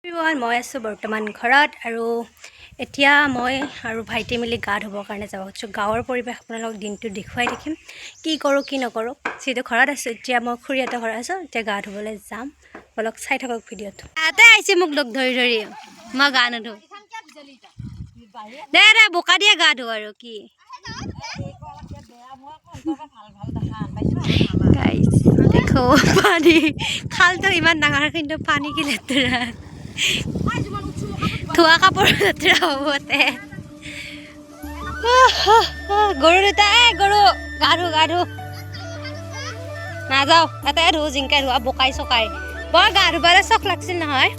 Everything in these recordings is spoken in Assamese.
everyone, মই আছো বৰ্তমান ঘৰত আৰু এতিয়া মই আৰু ভাইটি মিলি গা ধুবৰ কাৰণে যাব খুজিছোঁ। গাঁৱৰ পৰিৱেশ আপোনালোকক দিনটো দেখুৱাই দেখিম, কি কৰোঁ কি নকৰোঁ। যিহেতু ঘৰত আছোঁ, এতিয়া মই খুৰীহঁতৰ ঘৰত আছোঁ, এতিয়া গা ধুবলৈ যাম। অলপ চাই থাকক ভিডিঅ'টো। ইয়াতে আহিছে মোক লগ ধৰি ধৰি, মই গা নুধো। দে দে বোকা দিয়ে গা ধো আৰু কি দেখো পানী খালটো ইমান ডাঙৰ কিন্তু পানী কি লেতেৰা, ধোৱা কাপোৰ লেতেৰা হ'বতে। গৰু দুটা গৰু গা ধু নাযাওঁ, এটাই ধো জিংকাই ধোৱা বোকাই চকাই বৰ গা ধুবলৈ চখ লাগিছিল নহয়।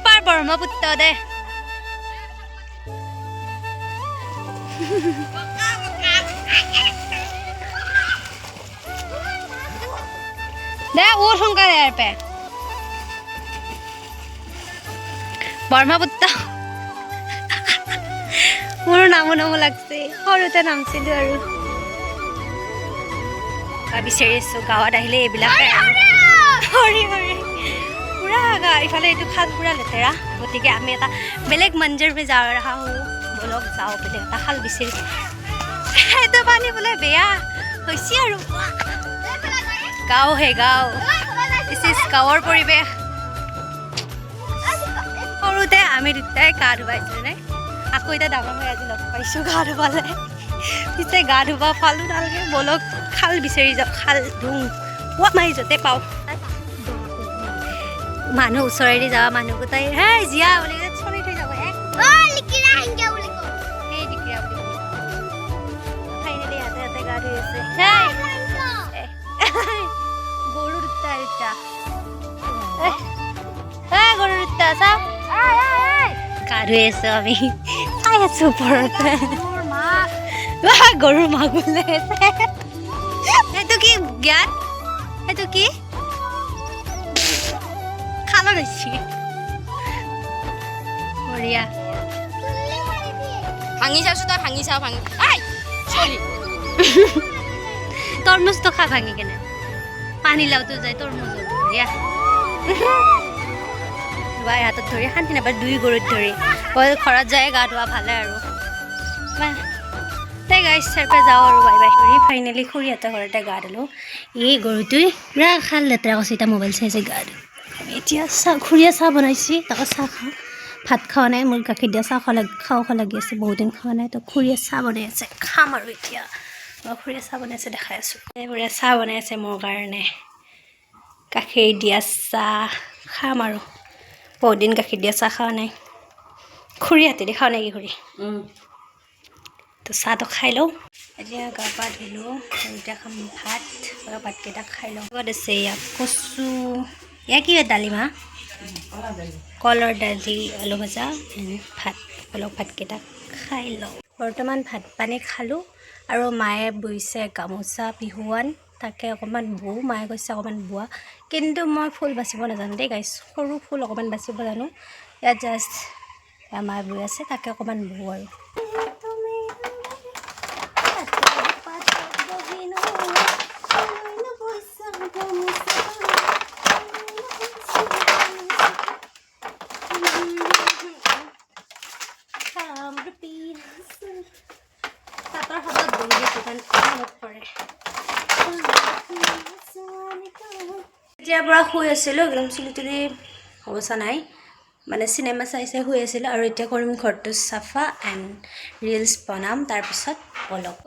পাৰ ব্ৰহ্মপুত্ৰ দে দে ও সোনকালে ইয়াৰ পে ব্ৰহ্মপুত্ৰ। মোৰ নামো লাগছে, সৰুতে নামছিলো আৰু বিচাৰি আছো। গাঁৱত আহিলে এইবিলাকে হৰি হৰি পুৰা গা ইফালে এইটো খাল পুৰা লেতেৰা, গতিকে আমি এটা বেলেগ মঞ্জৰ পে যাওঁ ৰহা হো বলক যাওঁ বেলেগ এটা খাল বিচাৰি। সেইটো পানী বোলে বেয়া হৈছে আৰু গাঁও হে গাঁও, গাঁৱৰ পৰিৱেশ। সৰুতে আমি দুটাই গা ধুৱাইছিলোঁ নে, আকৌ এতিয়া ডাঙৰ হৈ আজি লগ পাইছোঁ গা ধুৱালে। পিছে গা ধুব পালোঁ নালাগে, বলক খাল বিচাৰি যাওঁ। খাল ধুওঁ মাৰি য'তে পাওঁ। মানুহ ওচৰেদি যাবা মানুহ গোটাই হে জীয়া বুলি চলি থৈ যাব। ফাইনেলি হাতে হাতে গা ধুই আছে গৰু দুটা গৰু দুটা চাওঁ গা ধুই আছো। আমি চাই আছো ওপৰতে গৰুৰ মাক বোলে। সেইটো কি জ্ঞান, সেইটো কি খালত হৈছে বঢ়িয়া। ভাঙি চাওছো, তই ভাঙি চাও ভাঙি তৰমুজটো খা ভাঙি কেনে, পানী লাওটো যায় তৰমুজ বঢ়িয়া। বাই হাতত ধৰি শান্তি নাপায়, দুই গৰুত ধৰি ঘৰত যায় গা ধোৱা ভালে আৰু তাই গাই চাৰপে যাওঁ আৰু বাই বাই কৰি ফাইনেলি খুৰীহঁতৰ ঘৰতে গা ধুলোঁ। এই গৰুটোৱে পুৰা খাল লেতেৰা কৰিছে, এতিয়া মোবাইল চাইছে গা ধুই। এতিয়া খুৰীয়ে চাহ বনাইছে, তাকো চাহ খাওঁ। ভাত খোৱা নাই, মোৰ গাখীৰ দিয়া চাহ খাওঁ লাগি আছে, বহুদিন খোৱা নাই। তো খুৰীয়ে চাহ বনাই আছে, খাম আৰু এতিয়া। মই খুৰীয়ে চাহ বনাই আছে দেখাই আছোঁ। খুৰীয়ে চাহ বনাই আছে মোৰ কাৰণে, গাখীৰ দিয়া চাহ খাম আৰু। বহুতদিন গাখীৰ দিয়া চাহ খোৱা নাই, খুৰী হাতেদি খাওঁ নেকি খুৰী? তো চাহটো খাই লওঁ। এতিয়া গা পা ধুলোঁ আৰু এতিয়া খাম ভাত। ভাতকেইটা খাই লওঁ। ক'ত আছে ইয়াক কচু, ইয়াক কি দালি মা কলৰ দালি আলু ভজা ভাত। অলপ ভাতকেইটা খাই লওঁ। বৰ্তমান ভাত পানী খালোঁ আৰু মায়ে বৈছে গামোচা বিহুৱান, তাকে অকণমান বওঁ। মায়ে কৈছে অকণমান বোৱা, কিন্তু মই ফুল বাচিব নাজানো দেই গাইছ, সৰু ফুল অকণমান বাচিব জানো। ইয়াত জাষ্ট মায়ে বৈ আছে, তাকে অকণমান বওঁ আৰু। যেতিয়াৰ পৰা শুই আছিলোঁ একদম চুলি তুলি অৱস্থা নাই, মানে চিনেমা চাই চাই শুই আছিলোঁ। আৰু এতিয়া কৰিম ঘৰটো চাফা এণ্ড ৰিলচ বনাম। তাৰপিছত বলক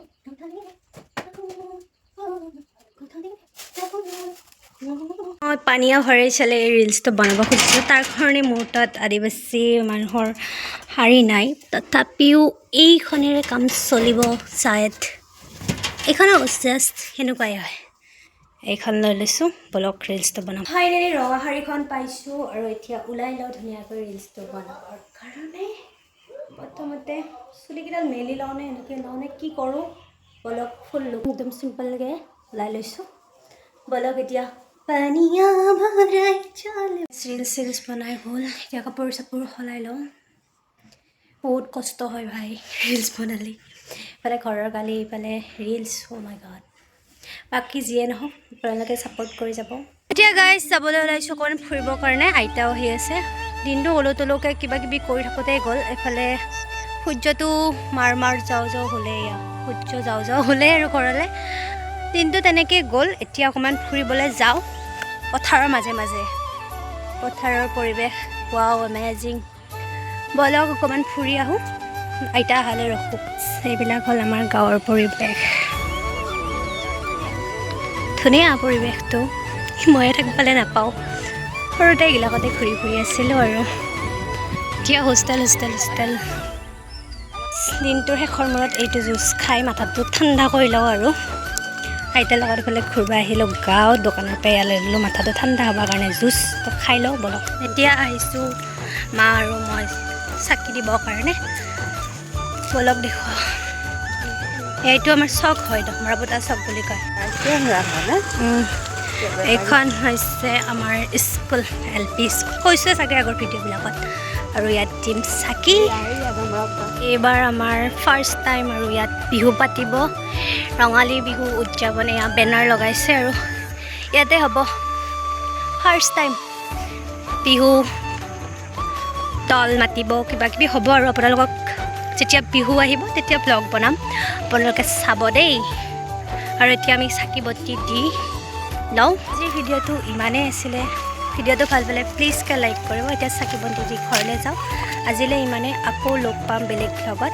মই পানীয়া ভৰাই চালে এই ৰিলচটো বনাব খুজিছোঁ। তাৰ কাৰণে মোৰ তাত আদিবাসী মানুহৰ শাৰী নাই, তথাপিও এইখনেৰে কাম চলিব চায়দ। এইখনো জাষ্ট সেনেকুৱাই হয়, এইখন লৈ লৈছোঁ। বলক ৰিলচটো বনাম। ফাইনেলি ৰঙা শাৰীখন পাইছোঁ আৰু এতিয়া ওলাই লওঁ ধুনীয়াকৈ ৰিলচটো বনাবৰ কাৰণে। প্ৰথমতে চুলিকেইডাল মেলি লওঁ নে এনেকৈ লওঁ নে কি কৰোঁ, বলক ফুল লুক একদম চিম্পলকৈ ওলাই লৈছোঁ। বলক এতিয়া পানীয়া ভৰাই চলে। ৰিলচ বনাই হ'ল, এতিয়া কাপোৰ চাপোৰ সলাই লওঁ। বহুত কষ্ট হয় ভাই ৰিলচ বনালে, ইফালে ঘৰৰ গালি ইফালে ৰিলছ মাই গড বাকী যিয়ে নহওক আপোনালোকে ছাপোৰ্ট কৰি যাব এতিয়া গাইজ যাবলৈ ওলাইছোঁ অকণমান ফুৰিবৰ কাৰণে আইতাও আহি আছে দিনটো হ'লেও তলকৈ কিবা কিবি কৰি থাকোঁতেই গ'ল এফালে সূৰ্যটো মাৰ যাওঁ হ'লে সূৰ্য যাওঁ হ'লে আৰু ঘৰলৈ দিনটো তেনেকৈ গ'ল এতিয়া অকণমান ফুৰিবলৈ যাওঁ পথাৰৰ মাজে মাজে পথাৰৰ পৰিৱেশ ৱাও এমেজিং ব'লক অকণমান ফুৰি আহোঁ আইতা অহালৈ ৰখোঁ এইবিলাক হ'ল আমাৰ গাঁৱৰ পৰিৱেশ ধুনীয়া পৰিৱেশটো ময়ে থাকিব পালে নাপাওঁ সৰুতে এইবিলাকতে ঘূৰি ফুৰি আছিলোঁ আৰু এতিয়া হোষ্টেল দিনটোৰ শেষৰ মূৰত এইটো জুচ খাই মাথাটো ঠাণ্ডা কৰি লওঁ আৰু আইতাৰ লগত এইফালে ঘূৰিব আহিলোঁ গাঁৱত দোকানৰ পৰা ইয়ালৈ ল'লোঁ মাথাটো ঠাণ্ডা হ'বৰ কাৰণে জুচ তো খাই লওঁ ব'লক এতিয়া আহিছোঁ মা আৰু মই চাকি দিবৰ কাৰণে ব'লক দেখুৱাওঁ এইটো আমাৰ চক হয় দহমৰাপতা চক বুলি কয় এইখন হৈছে আমাৰ স্কুল LP স্কুল কৈছোৱে চাগে আগৰ ভিডিঅ'বিলাকত আৰু ইয়াত দিম চাকি এইবাৰ আমাৰ ফাৰ্ষ্ট টাইম আৰু ইয়াত বিহু পাতিব ৰঙালী বিহু উদযাপন এয়া বেনাৰ লগাইছে আৰু ইয়াতে হ'ব ফাৰ্ষ্ট টাইম বিহু দল মাতিব কিবা কিবি হ'ব আৰু আপোনালোকক যেতিয়া বিহু আহিব তেতিয়া ব্লগ বনাম আপোনালোকে চাব দেই আৰু এতিয়া আমি চাকি বতি দি লওঁ আজিৰ ভিডিঅ'টো ইমানেই আছিলে ভিডিঅ'টো ভাল পালে প্লিজকৈ লাইক কৰিব এতিয়া চাকি বন্তি দি ঘৰলৈ যাওঁ আজিলৈ ইমানেই আকৌ লগ পাম বেলেগ লগত